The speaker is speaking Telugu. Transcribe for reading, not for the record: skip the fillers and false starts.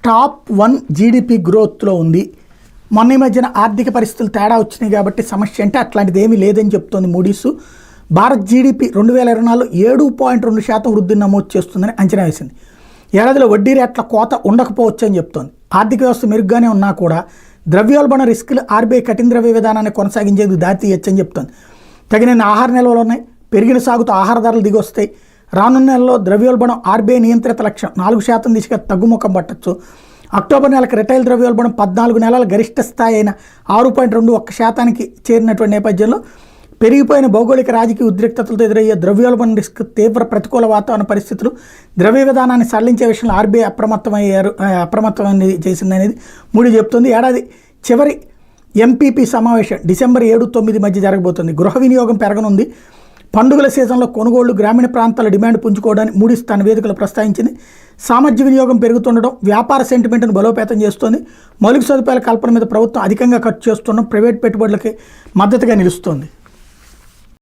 టాప్ 1 జీడిపి గ్రోత్లో ఉంది. మొన్న ఈ మధ్యన ఆర్థిక పరిస్థితులు తేడా వచ్చినాయి కాబట్టి సమస్య అంటే అట్లాంటిది ఏమీ లేదని చెప్తోంది మూడీస్. భారత్ జీడిపి 2024 7.2% వృద్ధిని నమోదు చేస్తుందని అంచనా వేసింది. ఏడాదిలో వడ్డీ రేట్ల కోత ఉండకపోవచ్చు అని చెప్తోంది. ఆర్థిక వ్యవస్థ మెరుగ్గానే ఉన్నా కూడా ద్రవ్యోల్బణ రిస్కులు ఆర్బీఐ కఠిన ద్రవ్య విధానాన్ని కొనసాగించేందుకు దారితీయొచ్చని చెప్తోంది. తగిన ఆహార నిల్వలు ఉన్నాయి. పెరిగిన సాగుతో ఆహార ధరలు దిగొస్తాయి. రానున్న నెలలో ద్రవ్యోల్బణం ఆర్బీఐ నియంత్రిత లక్ష్యం 4% దిశగా తగ్గుముఖం పట్టచ్చు. అక్టోబర్ నెలకు రిటైల్ ద్రవ్యోల్బణం 14 నెలల గరిష్ట స్థాయి అయిన 6.21% చేరినటువంటి నేపథ్యంలో పెరిగిపోయిన భౌగోళిక రాజకీయ ఉద్రిక్తతలతో ఎదురయ్యే ద్రవ్యోల్బణ రిస్క్, తీవ్ర ప్రతికూల వాతావరణ పరిస్థితులు ద్రవ్య విధానాన్ని సడలించే విషయంలో ఆర్బీఐ అప్రమత్తం చేసిందనేది మూడీ చెప్తుంది. ఏడాది చివరి ఎంపీపీ సమావేశం డిసెంబర్ 7-9 మధ్య జరగబోతుంది. గృహ వినియోగం పెరగనుంది. పండుగల సీజన్లో కొనుగోళ్లు, గ్రామీణ ప్రాంతాల డిమాండ్ పుంజుకోవడానికి మూడీస్ తన వేదికలు ప్రస్తావించింది. సామర్థ్య వినియోగం పెరుగుతుండడం వ్యాపార సెంటిమెంట్ను బలోపేతం చేస్తోంది. మౌలిక సదుపాయాల కల్పన మీద ప్రభుత్వం అధికంగా ఖర్చు చేస్తుండడం ప్రైవేట్ పెట్టుబడులకి మద్దతుగా నిలుస్తోంది.